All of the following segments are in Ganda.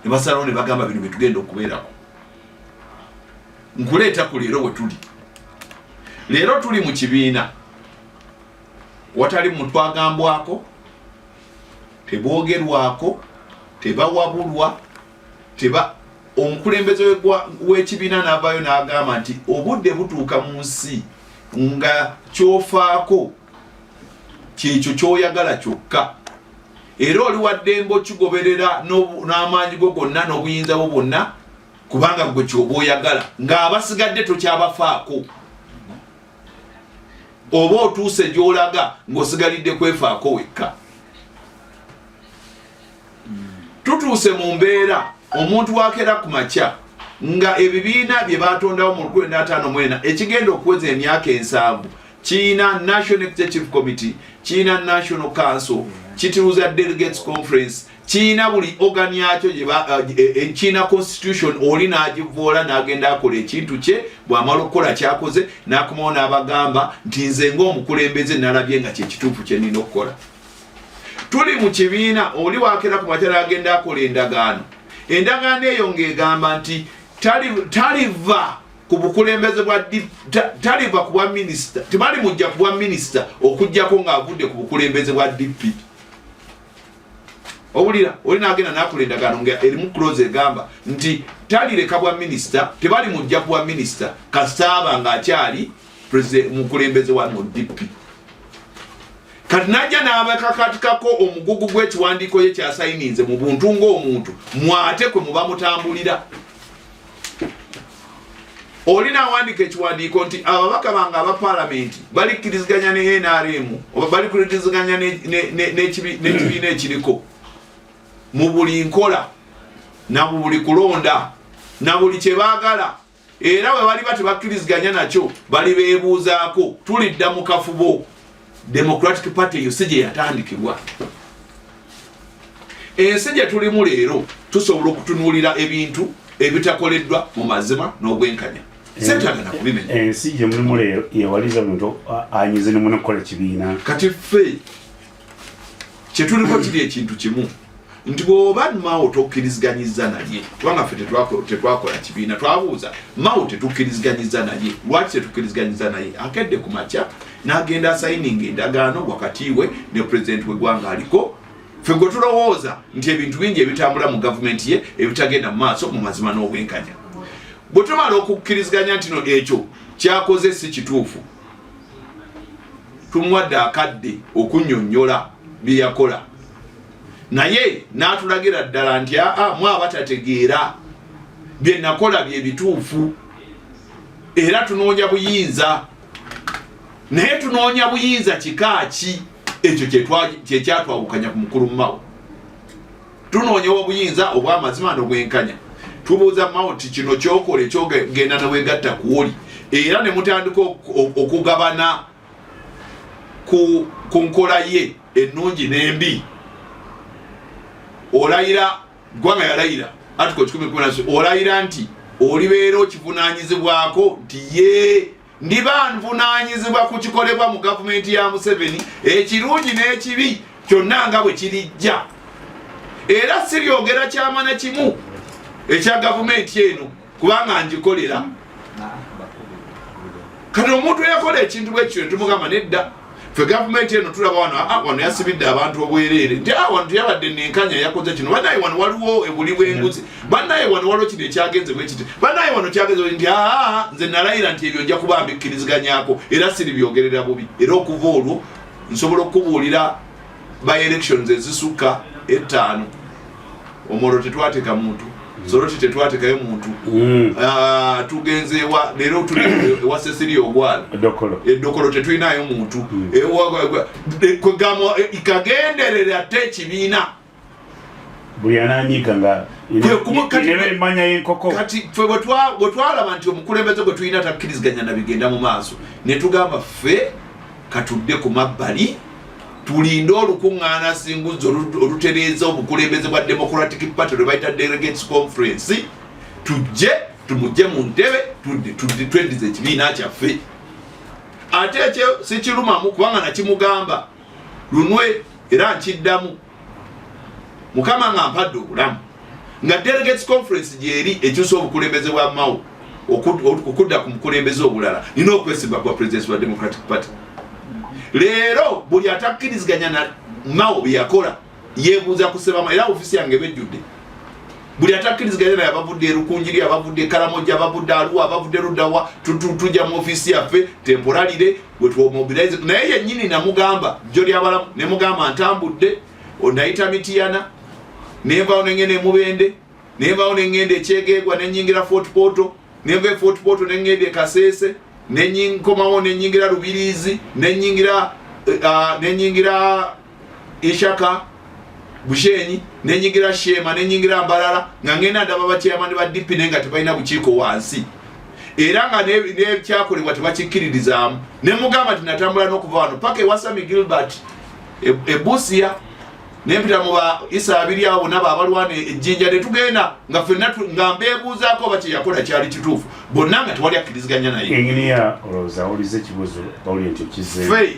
ne basalawo ne bagamba bino betugenda okubeerako. Nkuleeta ku leero we tuli. Leero tuli mu kibiina watali muntu agambwako, teboogerwako, tebawabulwa, omukulembeze w'ekibiina n'avaayo n'agamba nti obudde butuuka mu nsi nga kyofaako kyekyo ky'oyagala kyokka, era oli waddembe okigoberera n'amaanyi go gonna n'obuyinza bwo bwonna kubanga gwe kyoba oyagala ng'abasigadde tokyabafaako, oba otuuse gy'olaga ng'osigalidde kwefaako wekka. Tutuuse mu mbeera omuntu wakeera ku makya nga ebibiina bye batondawo mu 1954 ekigenda okuweza emyaka 7 kiina National Executive Committee, kiina National Council, kituuza Delegates Conference, kiina buli organ yakyo kiina constitution, oli n'agivoola n'agenda akola ekintu kye, bw'amala okukola kyakoze n'akomawo n'abagamba nti nze ng'omukulembeze nalabye nga kyekituufu kye nina okukola. Tuli mu kibiina oli wakeera ku makya n'agenda akola endagaano. Endagaano eyo ng'egamba nti taliva ku bukulembeze bwa taliva ku bwa minisita, tebali mujja ku bwa minisita okujjako ng'avudde ku bukulembeze bwa DP. Obulira oli n'agenda n'akola endagaano ng'erimu clause egamba nti talireka bwa minisita, tebali mujja ku bwa minisita kasitaaba ng'akyali mukulembeze wa DP. Kati najja n'abakakatikako omugugu gw'ekiwandiiko ye kyasayininze mu buntu ng'omuntu mwate kwe muba mutambulira. Oli n'awandiika ekiwandiiko nti ababaka bange aba paalamenti balikkiriziganya ne NRM oba balikkiriziganya n'ekibiina ekiriko mu buli nkola na mu buli kulonda na buli kye baagala, era bwe bali batebakkiriziganya nakyo bali beebuuzaako. Tulidda mu kafubo. Democratic Party yose gye yatandikibwa. Ensi gye tulimu leero tusobola okutunuulira ebintu ebitakoleddwa mu mazima n'obwenkanya. Sentagana kubimenya. Ensi gye mulimu leero yewaliza omuntu anyize ne munakola kibiina. Kati ffe kye tuliko kiri ekintu kimu nti bw'oba Mao tokkiriziganyizza naye, kubanga ffe tetwakola kibiina, twabuuza Mao tetukkiriziganyiza naye, lwaki tetukkiriziganyiza naye? Akedde ku makya n'agenda asayininga endagaano wakati we ne pulezidenti w'eggwanga aliko. Ffe gwe tulowooza nti ebintu bingi ebitambula mu gavumenti ye ebitagenda mu maaso mu mazima n'obwenkanya. Bwe tumala okukkiriziganya nti no ekyo kyakoze si kituufu, tumuwadde akadde okunnyonnyola bye yakola, naye n'atulagira ddala nti mwe abatategeera bye nakola bye bituufu, era tunoonya buyinza. Naye tunoonya buyinza kika ki? Ekyo kye kyatwawukanya ku mukulu Mao. Tunoonya obuyinza obw'amazima n'obwenkanya. Tubuuza Mao nti kino kyokola ekyogenda ne weegatta ku oli, era ne mutandika okugabana ku nkola ye ennungi n'embi. Olayira, ggwanga yalayira Article 10 olayira nti olibeera okivunaanyizibwako nti ndiba nvunaanyizibwa ku kikolebwa mu gavumenti ya Museveni, ekirungi n'ekibi kyonna nga bwe kirijja. Era siryogera kyama na kimu ekya gavumenti eno kubanga ngikolera. Kati omuntu yakola ekintu bwekyo tumugamba nedda. Ffe gavumenti eno tulaba wano yasibidde abantu obwereere nti wano yabadde nenkanya yakoze kino, bannaye wano waliwo ebuli bw'enguzi, bannaye wano waliwo kino ekyagenze bwe kiti, bannaye wano kyagenze nti nze nalayira nti ebyo nja kuba mbikkiriziganyako era siribyogerera bubi. Era okuva olwo nsobola okubuulira by elections ezisukka 5 omuliro tetwateeka muntu, soroti tetwateekayo muntu. Tugenze leero tuli ewa Cecilia Ogwala eddokolo tetulinayo muntu. Ikagenderera te ekibiina buli ananyiga nga emanya y'enkoko. Kati ffe bwe twalaba nti omukulembeze gwe tulina takkiriziganya na bigenda mu maaso, ne tugamba ffe katudde ku mabbali tulinde olukuŋŋaana singuzi olutereeza obukulembeze bwa Democratic Party lwe bayita Delegates Conference, tumugye mu ntebe twendize ekibiina kyaffe. Ate ekyo sikirumamu kubanga nakimugamba lunwe era nkiddamu. Mukama nga mpadde obulamu nga delegates conference jeri ekyusa obukulembeze bwa Mao okudda ku mukulembeze obulala nina okwesimba kwa president wa Democratic Party. Leero buli atakkiriziganya na Mao byakola yebuuza ku Ssebamala era ofisi yange bejjudde. Buli atakkiriziganya na abavudde Rukunjiri, abavudde Karamoja, abavudde Arua, abavudde Rudawa, tujja mu ofisi yaffe temporarily we mobilize. Naye yennyini namugamba joli abalamu ne mugamba ntambudde onayita Mitiyana neva nengene Mubende neva nengende Ekyegegwa nenyingira Fort Portal neva Fort Portal nengende Kasese nenyinkomawo nenyingira Rubirizi nenyingira Ishaka Bushenyi nenyingira Shema nenyingira Mbalala nga ngenda ndaba bakyamani ba DP nenga tebalina bukiiko wansi era nga ne kyakolebwa tebakikkiririzaamu ne mugamba tinatambula n'okuva wano paka ewasami Gilbert Ebusia nempita mu ba Isa abiri abo nabo abalwana ejjinja ne tugenda nga ffenna nga mbeebuuzaako baki yakola kyali kituufu bonna nga tewali akkiriziganya naye. Engineer Oloza ulize kibuzo bawulira nti kizze fei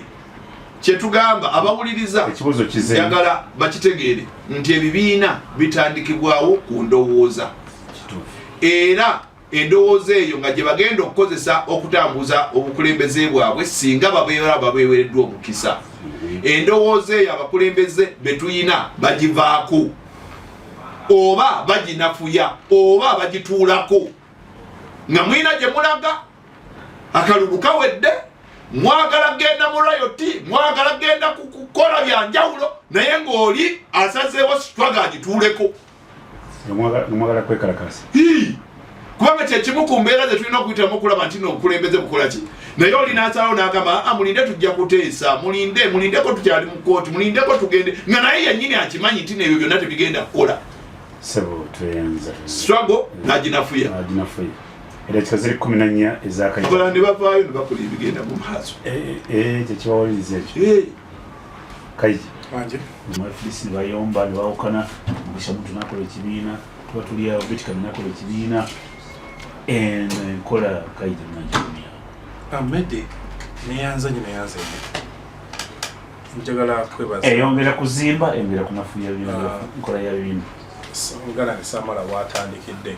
kyetugamba abawuliriza ekibuzo kizze njagala bakitegeere nti ebibiina bitandikibwawo ku ndowooza era endowooza eyo nga gye bagenda okukozesa okutambuza obukulembeze bwabwe singa babeewereddwa omukisa. Endowooza eyo abakulembeze betuyina bagivaako oba baginafuya oba bagituulako nga mwina gye mulaga akalulu kawedde mwagala genda mu royalty mwagala genda kukola byanjawulo naye ng'oli asazeewo sitwaga agituuleko mwagala kwekalakasa kubanga kyekimu ku mbeera ze tulina okuyitamu okulaba nti n'obukulembeze bukola ki naye olina asalawo n'agamba mulinde tujja kuteesa mulindeko tukyali mu kooti mulindeko tugende nga naye yennyini akimanyi nti n'ebyo byonna tebigenda kukola sebo tuyenza struggle n'aginafuya era kikaziri 14 ezakaija kola ne bavaayo ne bakola ebigenda mu maaso kyekibawuliriza ekyo kaija wanje mafilisi bayomba ne bawukana mugisha muntu nakola ekibiina tuba tuli awo bitika nakola ekibiina enkola kaija nanjumya amede neyanza njagala kwebaza eyongera kuzimba engera kunafuya bintu nkola ya bintu ngala Ssebamala watandikidde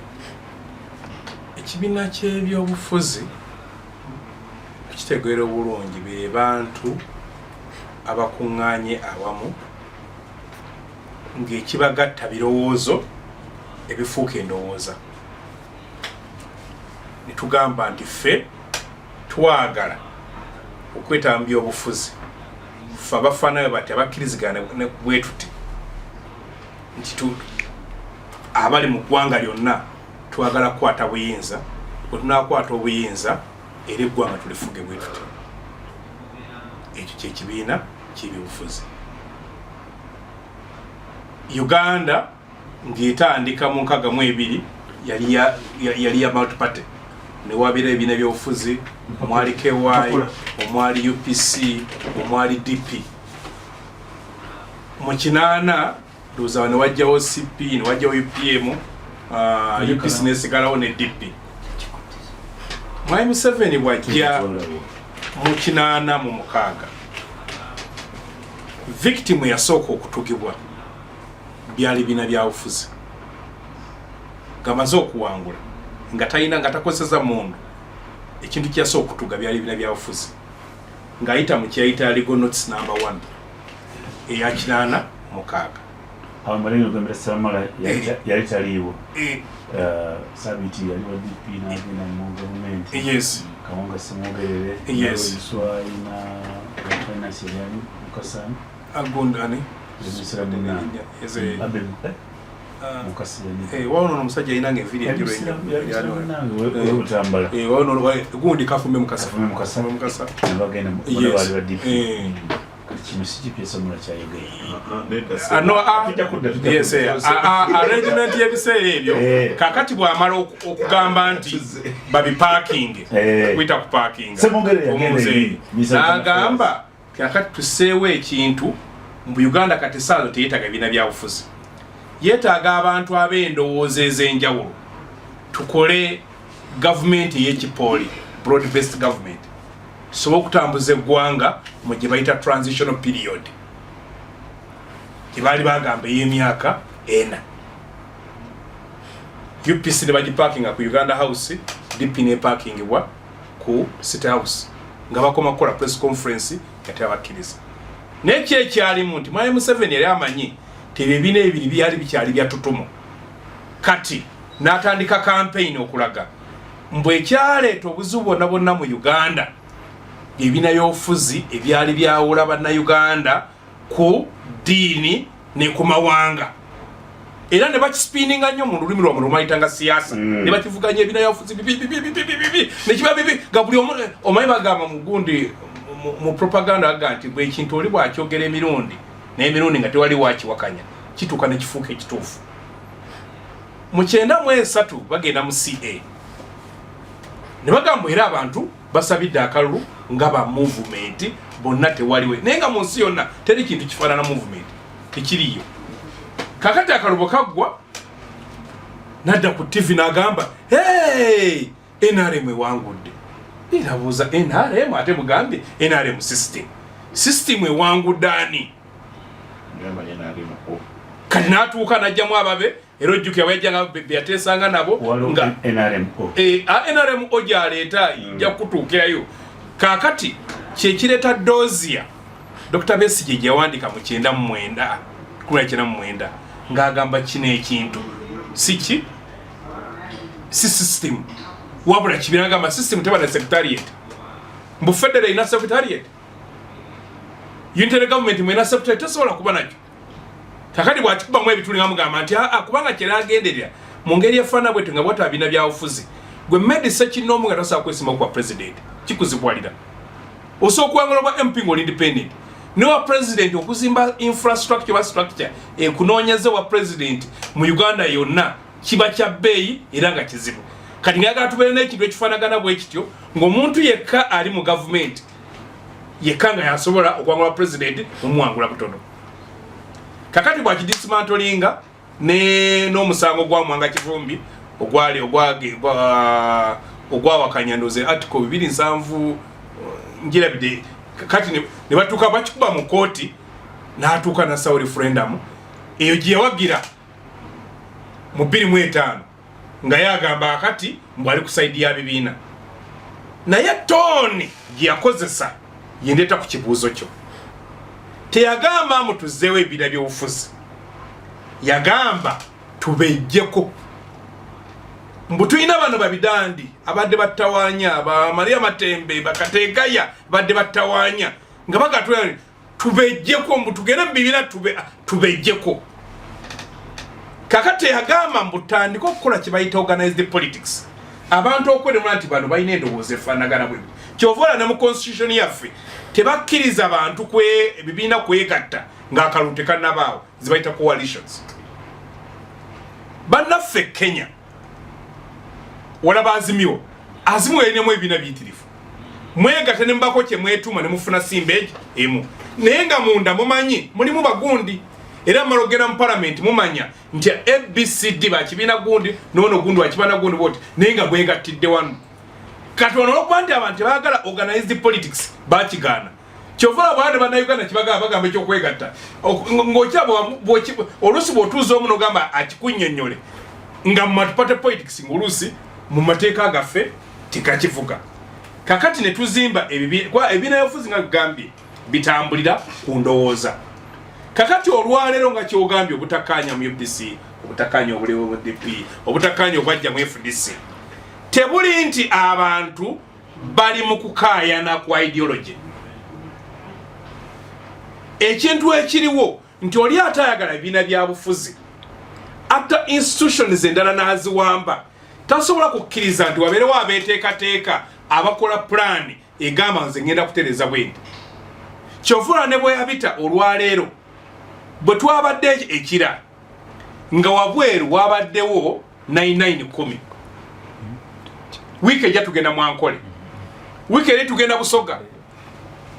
ekibiina ky'ebyobufuzi kitegeera obulungi be bantu abakuŋŋaanye awamu ng'ekibagatta birowoozo ebifuuka endowooza ne tugamba nti ffe twagala okwetaba mu byobufuzi ffe abafaanayo bati abakkirizigana bwe tuti nti abali mu ggwanga lyonna twagala kukwata buyinza bwe tunaakwata obuyinza era eggwanga tulifuge bwe tuti ekyo kyekibiina ky'ebyobufuzi. Uganda ng'etandika mu 62 yali ya multi-party ne wabira ebibiina by'obufuzi omwali KY omwali UPC omwali DP mu 8 ndowooza ne wajjawo CP ne wajjawo UPM UPC nesigalawo ne DP. Mwai Museveni bwajja mu 8 mu 6 victim yasooka okutugibwa byali bina bya bufuzi ngamaze okuwangula nga talina nga takozesa mundu ekintu kyasooka okutuga byali bina bya bufuzi ng'ayita mu kyayita legal notice number 1 eya 8 mu 6 abamalino gambira Ssebamala yali taliiwo sabiti yali wa DP n'agenda mu gavumenti yes Kawunga Semwogerere yes Swahili na finance yali mukasana agondani wawono omusajja ayinanga enviri enjiro wawono gundi kafume mukasa kino sikipiesa mula kyayogera arrangement y'ebiseera ebyo kakati bw'amala okugamba nti babiparking kuyita ku parking omuzeeyi n'agamba kakati tuseewo ekintu mu Uganda kati saazo teyetaaga ebibiina bya bufuzi yeetaaga abantu ab'endowooza ez'enjawulo tukole gavumenti ey'ekipooli broad based government tusobola okutambuza eggwanga mu gye bayita transitional period gye baali bagamba ey'emyaka 4 UPC ne baji parking ku Uganda House DP ne parking wa ku City House nga bakoma kola press conference kati abakiriza nekye kyali muntu mwaye Museveni yali amanyi tebibine ebiri byali bikyali byatutumo kati natandika campaign okulaga mbwe kyaleeta obuzibu bonna mu Uganda ebina y'ofuzi ebyali byawula banna Uganda ku diini ne ku mawanga era ne bakispinninga nnyo mu lulimi lwamwe lumayitanga siasa ne bakivuganya ebina y'ofuzi ne kiba bibi nga buli omanyi bagamba mu gundi mu propaganda aganti bwe ekintu oli bwakyogera emirundi n'emirundi nga tewali wakiwakanya kituuka ne kifuuka ekituufu mu 93 bagenda mu CA ne bagamba era abantu basabidde akalulu nga ba movement bonna tewaliwe naye nga mu nsi yonna teri kintu kifaanana movement tekiriyo kakati akalubo kaggwa nadda ku TV n'agamba hey NRM ewangudde irabuuza NRM ate mugambye NRM system ewangudde ani kati n'atuuka n'ajjamu ababe era ojjukira bwajjanga byateesanga nabo nga NRMO gyaleeta ijja kutuukirayo kaakati kyekireeta dozia Dr. Besigye gye yawandiika mu 1999 ng'agamba kino ekintu si system wabula kibiragamba system tebana secretariat mbu federal ina secretariat unitary government mwena secretariat tesobola kuba nakyo kakati bwakikubamu ebituli nga mugamba nti kubanga kyeragenderera mu ngeri efaana bwetu nga bwatabina bya ofuzi gwe medisa kinoomu nga tasobola kwesima kwa president kikuzibwalira osobola okuwangula obwa MP ng'oli independent newa president okuzimba infrastructure wa structure ekunoonyeza wa president mu Uganda yonna kiba kya bbeeyi era nga kizibu kati ngayagala tubeere n'ekintu ekifaanagana bwe kityo ng'omuntu yekka ali mu gavumenti yekka nga yasobola okuwangula president mumuwangula butono kakati bwakidismantlinga n'omusango gwamwanga Kivumbi ogwawakanya ndoze article 207 njirabide kati ne batuuka bakikuba mu kooti n'atuuka na sawa referendum eyo gye yawagira mu 2005 nga yagamba akati mbwali ku side ya Ebibiina naye tooni gye yakozesa yendeeta ku kibuuzo kyo teyagamba mutuzeewo ebira by'obufuzi yagamba tubejjeko mbu tulina bano babidandi abadde battawaanya Maria Matembe bakateekaya badde battawaanya nga bagatula tubejjeko mbu tugende mu bibiina tubejjeko kakati yagamba mbu tandika okukola kye bayita organized politics abantu okwedemula nti bano balina endowooza efaanagana bwe kyovola ne mu constitution yaffe tebakkiriza abantu ebibiina kwegatta ng'akalulu tekannabaawo zibayita coalitions bannaffe Kenya walaba Azimio erinamu ebibiina biyitirivu mwegatta ne mubako kye mwetuuma ne mufuna simbeegi emu naye nga munda mumanyi mulimu bagundi era malogera mu parliament mumanya nti ABCD bakibiina gundi noono gundi wakibaana gundi bwoti naye nga bwegattidde wano kati ono olwokuba nti abantu baagala organized politics bakigaana kyovola bwade bannayuganda kibagamba bagamba ekyokwegatta ng'okyaba oluusi bw'otuuza omu n'ogamba akikunnyonnyole nga mu multi-party politics ng'oluusi mu mateeka gaffe tekakivuga kakati ne tuzimba ebibiina byobufuzi nga bigambye bitambulira ku ndowooza kakati olwaleero nga kyogambye obutakkaanya mu UDC obutakkaanya obulewo mu DP obutakkaanya obwajja mu FDC tebuli nti abantu bali mu kukaayana kwa ideology ekintu ekiriwo nti oli atayagala ebibiina bya bufuzi ate institutions endala n'aziwamba tasobola kukkiriza nti wabeerewo abeeteekateeka abakola pulaani egamba nze ngenda kutereeza bwendi kyovula ne bwe yabita olwaleero bwe twabadde ekira nga wabweru wabaddewo 9910 wiiki ejja tugenda Mwankole wiiki eri tugenda Busoga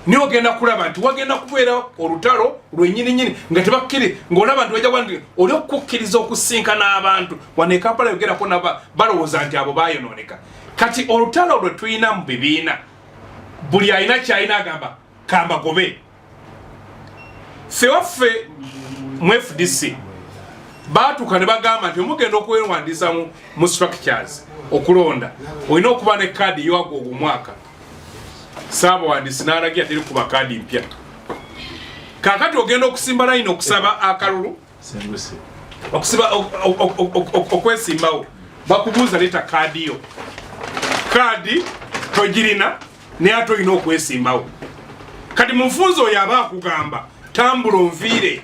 niwe ogenda kulaba nti wagenda kubeera olutalo lwennyininyini nga tebakkiri ng'olaba nti wajja kwandi oli okukkiriza okusinkana abantu wano e Kampala yogerako naba balowooza nti abo baayonooneka kati olutalo lwe tulina mu bibiina buli alina kyalina agamba kambagobe ffe waffe mu FDC batuka ne bagamba nti omugenda okwewandiisa mu structures okulonda olina okuba ne kadi yowago ogumwaka Ssaabawandiisi n'alagira teri kuba kadi mpya kakati ogenda okusimba layini okusaba akalulu okusiba okwesimbawo bakubuuza leeta kadi yo kadi togirina naye ate olina okwesimbawo kati mufunzo oyo aba akugamba tambula onviire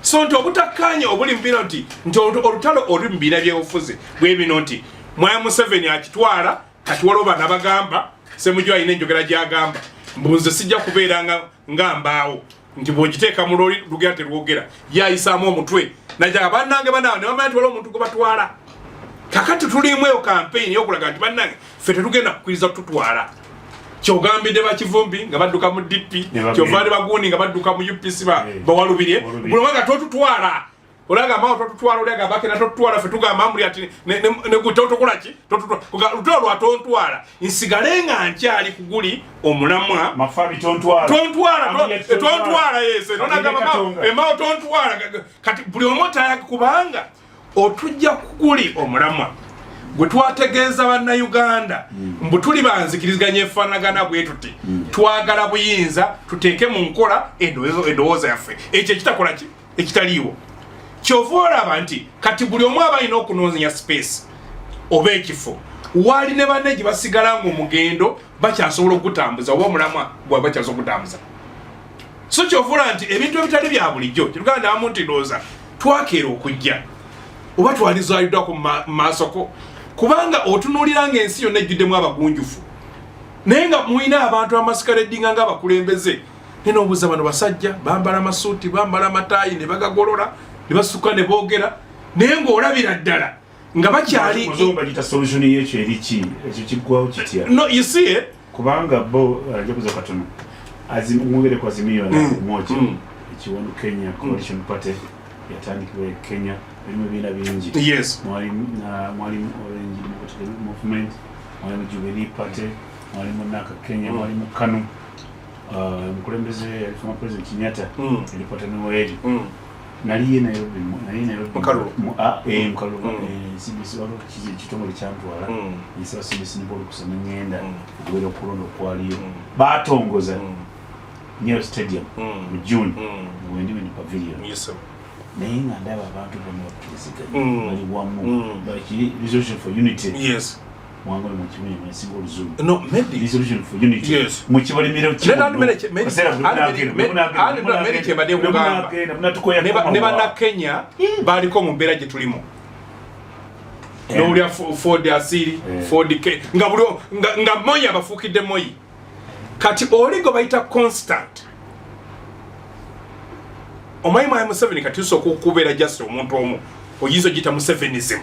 so nti obutakkaanya obuli mubino nti olutalo oli mu biina byobufuzi bwe bino nti Mwaya Museveni akitwala kati waliwo bana bagamba Ssemujju alina enjogera gy'agamba mbunze sijja kubeera nga mbaawo nti bw'ogiteeka mu loli lugera terwogera yayisaamu omutwe najaga bannange banaabo ne bamanya nti waliwo omuntu gwe batwala kakati tulimu eyo campaign y'okulaga nti bannange ffe tetugenda kukkiriza tutwala kyogambidde ba Kivumbi nga badduka mu DP kyovaade bagundi nga badduka mu UPC bawalubirye buli omwaga totutwala olaga mawo totutwala olaga bakena totutwala ffe tugamba amuli ati ne gutotokola ki lutalo lwa tontwala nsigale nga nkyali kuguli omulamwa mafabi tontwala yese nonagamba emawo tontwala kati buli omota kubanga otujja kuguli omulamwa gwe twategeeza bannayuganda mbu tuli banzikiriziganya efaanagana bwe tuti twagala buyinza tuteeke mu nkola endowooza yaffe ekyo ekitakola ki ekitaliiwo kyova olaba nti kati buli omu aba alina okunoonya space oba ekifo waali ne banne gye basigala ng'omugendo bakyasobola okutambuza oba omulamwa gwe bakyasobola okutambuza so kyova olaba nti ebintu ebitali bya bulijjo kyetuganda abamu nti ndowooza twakeera okujja oba twalizaliddwako mu maasoko kubanga otunuulira ng'ensi yonna ejjuddemu abagunjufu naye nga mulina abantu amasikareddinga ng'abakulembeze ne n'obuuza bano basajja bambala amasuuti bambala amataayi ne bagagolola ne basukka ne boogera naye ng'olabira ddala nga bakyali bagita solution y'ekyo eriki ekyo kiggwawo kitya no you see kubanga bo jakuza katono mwogere kwa Azimio na Umoja ekiwanu Kenya Coalition Party yatandikibwa Kenya erimu ebibiina bingi yes mwalimu Orange Democratic Movement mwalimu Jubilee Party mwalimu Naka Kenya mwalimu KANU mukulembeze former President Kenyatta alipata Noeli naliye Nairobi mukalo CBC walo kitongole kyantwala yisa CBC nibolo kusema ngenda okuwera okulonda okwaliyo batongoza Nyayo Stadium mu June mu Pavilion yes naye nga ndaba abantu bonna bakkiriziganya bali wamu baki resolution for unity yes mwango mu kimwe mu single zoom no maybe resolution for unity yes mu kibalimiro ne bana Kenya baliko mu mbeera gye tulimo n'olya Ford asiri Ford K nga moyi abafuukidde moyi kati oligo bayita constant omayi Mwaya Museveni kati usooka okubeera just omuntu omu oyinza ogiyita Musevenism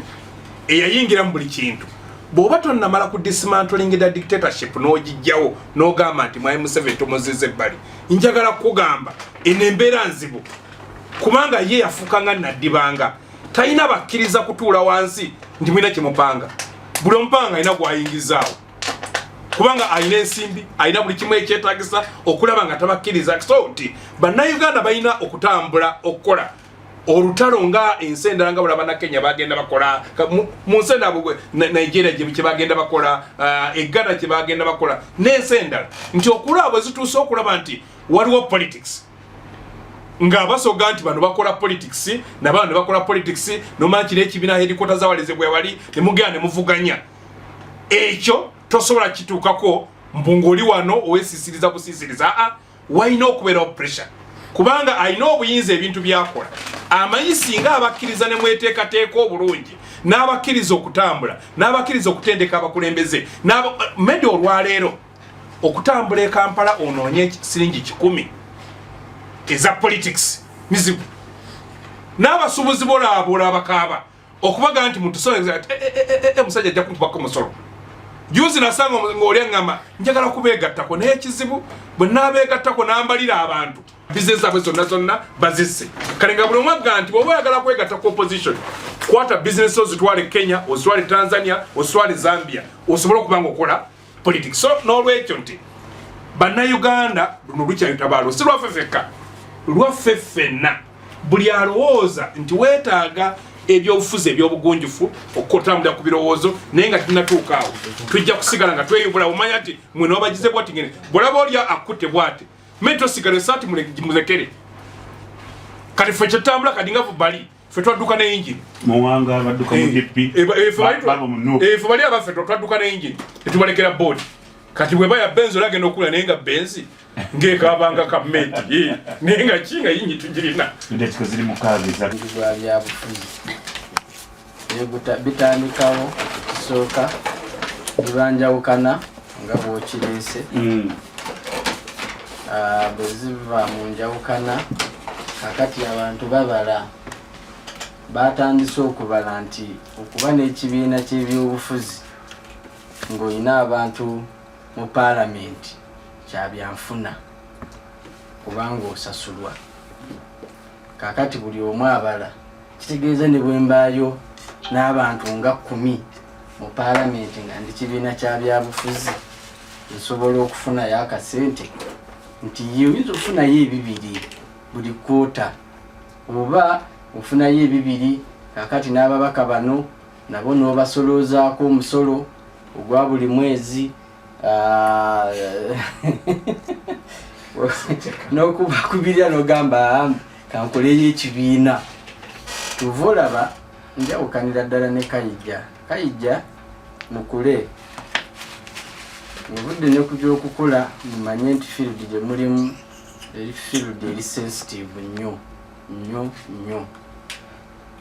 eyayingira mu buli kintu bw'oba tonnamala ku dismantling da dictatorship n'ogijjawo n'ogamba nti Mwaya Museveni tomuzizza ebbali njagala kukugamba eno embeera nzibu kubanga ye yafuuka nga naddibanga talina bakkiriza kutuula wansi nti mwina kimupanga buli omupanga alina gwayingizaawo kubanga alina ensimbi alina buli kimu ekyetaagisa okulaba nga tabakkiriza so nti bannayuganda balina okutambula okukola olutalo nga ensi endala nga bula bannakenya bagenda bakola mu nsi endala Nigeria gye bagenda bakola egganda kye bagenda bakola n'ensi endala nti okulaba bwe zituuse okulaba nti waliwo politics nga basoga nti bano bakola politics nabano ne bakola politics nomanya kiri ekibiina headquarters zawalezebwa wali ne mugenda ne muvuganya ekyo tosobola kituukako mbungoli wano owesisiriza busisiriza walina okubeerawo pressure kubanga alina obuyinza ebintu byakola amanyi singa abakkiriza ne mweteekateeka obulungi n'abakkiriza okutambula n'abakkiriza okutendeka abakulembeze medi olwaleero okutambula e Kampala onoonye siringi 10 eza politics mizibu n'abasuubuzi bolaabola abakaaba okubaga nti mutusoneza musajja ajja kunkubako musolo juzi nasanga ng'olya ngamba njagala kubeegattako naye ekizibu bwe naabeegattako n'ambalira abantu bizinesi zaabwe zonna bazisse kale nga buli omu agamba nti bw'oba oyagala kwegatta ku opposition kwata bizinesi ozitwale Kenya ozitwale Tanzania ozitwale Zambia osobole okuba nga okola politics so n'olwekyo nti bannayuganda luno lukyayitabaalo si lwaffe fekka lwaffe ffenna buli alowooza nti weetaaga ebyobufuzi ebyobugunjufu okutambulira ku birowoozo naye nga tunatuuka awo tujja kusigala nga tweyubula omanya nti mwene wabagize bwati ngene bwolaba olya akutte bwati me tosigala esaati mulekere kati ffe kyetambula kadi nga bali ffe twadduka ne engine muwanga badduka mu dipi ffe bali abaffe twadduka ne engine netubalekera boodi kati bwe baya benzi olagenda okula naye nga benzi ng'ekaabanga kammenti naye nga ki nga yinyi tugirina edakika ziri mukaaga bwa byabufuzi bitandikawo okukisooka bibanjawukana nga bwokireese bwe ziva mu njawukana kakati abantu babala batandise okubala nti okuba n'ekibiina ky'ebyobufuzi ng'olina abantu mu paalamenti kyabyanfuna kubanga osasulwa kakati buli omu abala kitegeeza ne bwe mbaayo n'abantu nga 10 mu paalamenti nga ndi kibiina kya byabufuzi nsobola okufunayo akasente nti ye oyinza okufunayo 2 buli kwota oba ofunayo 2 kakati n'ababaka bano nabo n'obasoloozaako omusolo ogwa buli mwezi n'okubakubirira n'ogamba kankoleyo ekibiina tuva olaba njawukanira ddala ne Kaija mukule obudde ne ku byokukola mumanye nti field gye mulimu eri field eri sensitive nnyo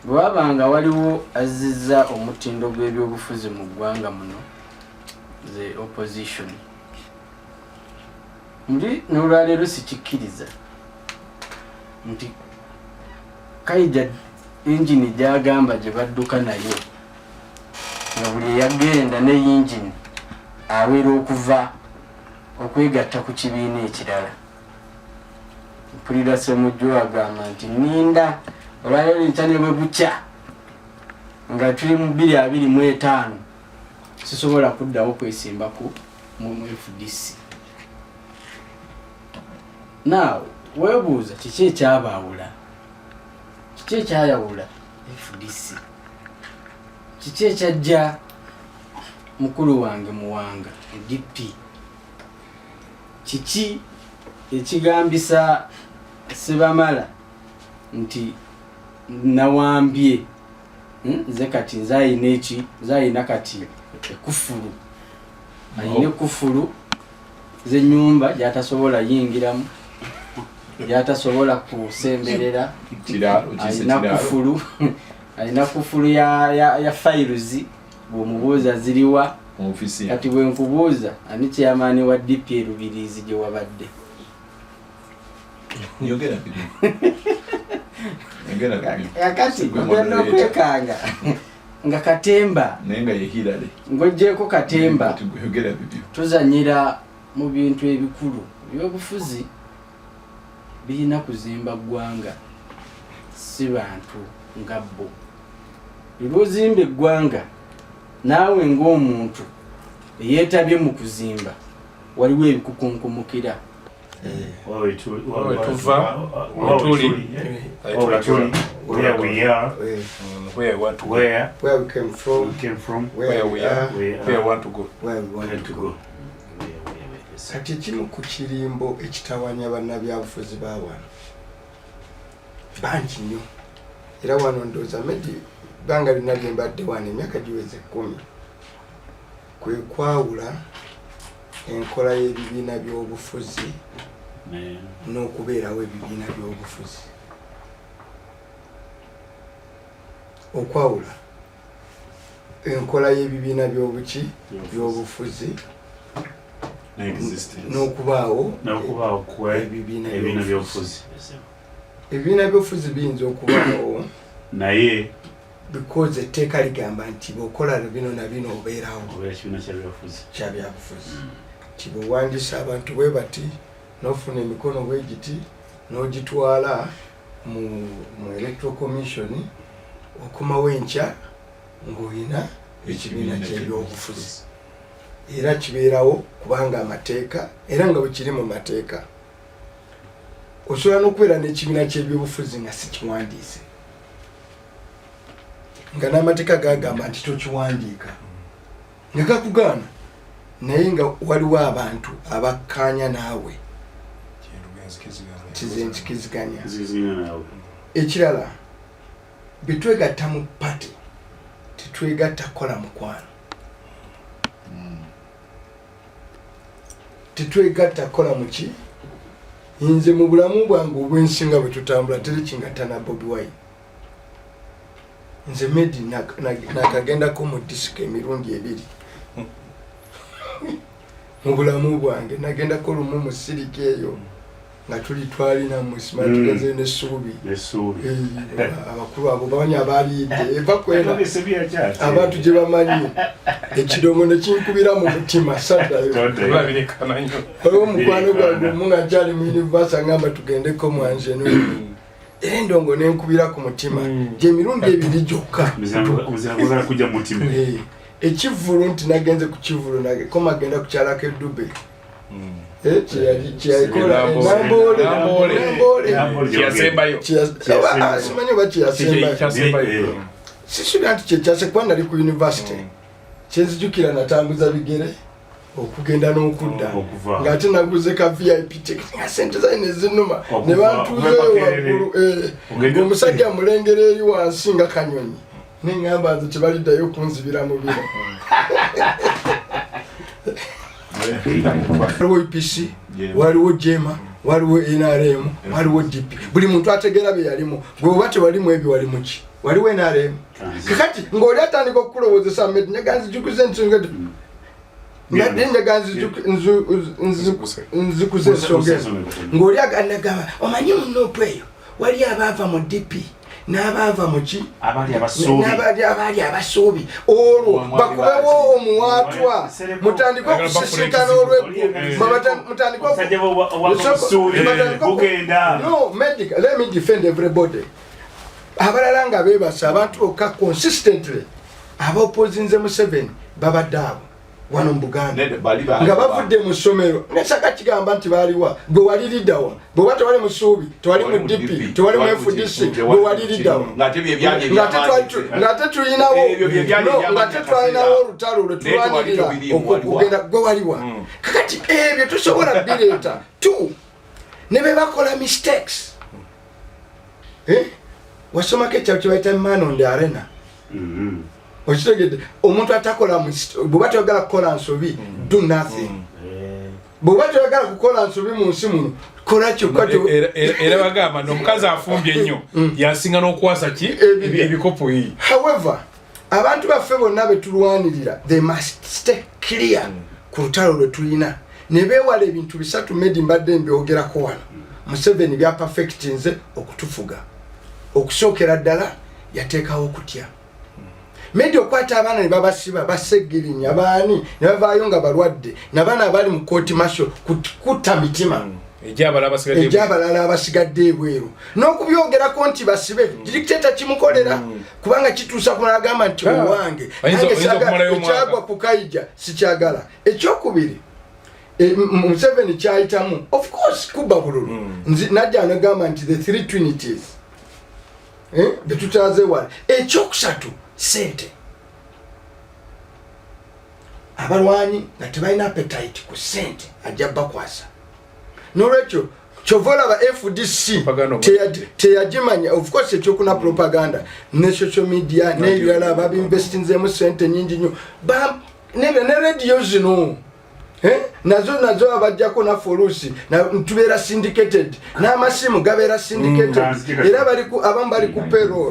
bwe wabanga waliwo azizza omutindo gw'ebyobufuzi mu ggwanga muno the opposition ndi n'olwaleero sikikkiriza nti Kaija engine gyagamba gye badduka nayo nga buli eyagenda ne engine awera okuva okwegatta ku kibiina ekirala mpulira Ssemujju agamba nti ninda olwaleero nkyane bwe bukya nga tuli mu 2025 sisobola kuddawo kwesimbaku mu FDC. Now, webuuza kiki ekyabaawula? Kiki ekyayawula FDC? Kiki ekyajja mukulu wange Muwanga DP? Kiki ekigambisa Ssebamala nti nawambye nze kati nzayina kati ekufulu ayine kufulu ze nyumba gyatasobola yingiramu gyatasobola kusemberera ayina kufulu ya files bw'omubuuza ziriwa kati bwe nkubuuza ani kyamaani wa DP Rubirizi gye wabadde yakati ogenda okwekanga nga Katemba nenga yehirale ngojjeko Katemba tuzanyira mu bintu ebikulu by'obufuzi birina kuzimba ggwanga si bantu nga bo bibuzimba eggwanga naawe ng'omuntu eyeetabye mu kuzimba waliwo ebikukunkumukira where we are, where we want to go, where we came from, where we are, where we want to go, where we want to go. Kati kimu ku kirimbo ekitawanya bannabyabufuzi ba wano bangi nnyo era wano ndowooza medi banga lina lye mbadde wano emyaka giweze 10 kwe kwawula enkola y'ebibiina by'obufuzi n'okubeerawo ebibiina by'obufuzi okwawula enkola y'ebibiina by'obufuzi n'okubaawo ebibiina by'obufuzi ebibiina by'obufuzi biyinza okubaawo naye because etteeka ligamba nti bw'okola bino na bino obeerawo ekibiina kya byabufuzi kibwewandiisa abantu bwe bati n'ofuna emikono bwe giti n'ogitwala mu electoral commission okumawo enkya ng'olina ekibiina ky'ebyobufuzi era kibeerawo kubanga amateeka era nga bwe kiri mu mateeka osobola n'okubeera n'ekibiina ky'ebyobufuzi nga si kiwandiise nga n'amateeka gagamba nti tokiwandiika nga gakugaana naye nga waliwo abantu abakkaanya naawe kizenzikiziganya ekirala betwegatta mu pati tetwegatta kukola mukwano tetwegatta kukola muki nze mu bulamu bwange obwensinga bwe tutambula terikingatta na Bobi Wine nze Medi nakagendako mu disiki emirundi 2 mu bulamu bwange nagendako lumu mu siriki eyo nga tuli twalina musima tugeze n'essuubi abakulu abo bamanyi abalidde eva kwena abantu gye bamanyi ekidongo ne kinkubira mu mutima saddayo waliwo mukwano gwange omu nga nkyali mu univasi agamba tugendeko mwanje era endongo nenkubira ku mutima gy'emirundi 2 gyokka ekivulu nti nagenze ku kivulu koma agenda kukyalako eddube simanyi oba kyeyasembayo sisubira nti kyekyase kuba nali ku univesity kyenzijukira natambuza bigere okugenda n'okudda ng'ate naguze ka VIP ticket nga sente zayi nezinuma ne bantuuzeeyo waggulu ng'omusajja mulengera eri wansi nga kanyonyi neŋŋamba nze tebaliddayo kunzibira mu biro waliwo UPC waliwo Jema waliwo NRM waliwo DP buli muntu ategeera be yalimu gwe oba tewalimu ebyo wali muki waliwo NRM kakati ng'oli atandika okukulowoozesa Medi nyaganzijjukuze nsonga ngadde nzikuze ensonga ng'oli agannagamba omanyi munoopu eyo wali abaava mu DP n'abaava muki abali abasuubi olwo bakubewo omuwaatwa mutandika okusisinkana olweggu let me defend everybody abalala nga beebasa abantu bokka consistently abaopozinze Museveni babadde abo wano mu Buganda nga bavudde mu ssomero nesaka kigamba nti baaliwa gwe wali liddawa bwe wate wali musuubi tewali mu DP tewali mu FDC gwe wali liddawa ngate tulinawo olutalo lwe tulwanirira okugenda gwe waliwa kakati ebyo tusobola bireeta ne be bakola mistakes wasomako ekyalo kye bayita man on the arena okitegedde omuntu atakola bw'oba toyagala kukola nsobi do nothing bw'oba toyagala kukola nsobi mu nsi muno kola kyokka era bagamba n'omukazi afumbye ennyo yasinga n'okuwasa ki ebikopo yi however abantu baffe bonna betulwanirira they must stay clear ku lutalo lwe tulina ne beewala ebintu 3 Medi mbadde mbyogerako wano Museveni bya perfectinze okutufuga okusookera ddala yateekawo okutya Medi okwata abaana ne babasiba basegirinya baani ne bavaayo nga balwadde n'abaana abali mu kooti masho kutta mitima ejyabalala abasigadde ebweru n'okubyogerako nti basibe dirikiteeta kimukolera kubanga kituusa kunagamba nti owange ekyagwa ku Kaija sikyagala ekyokubiri Museveni kyayitamu of course kuba bululu najja nagamba nti the 3 Trinities betutazeewala ekyokusatu sente abalwanyi nga tebalina appetite ku sente ajja bakwasa n'olwekyo kyovola ba FDC teyagimanya of course ekyokuna propaganda ne social media n'ebirala ababinvestinzemu sente nyingi nnyo ne radio zino nazo abajjako na folusi tubeera syndicated n'amasimu gabeera syndicated era abamu bali ku payroll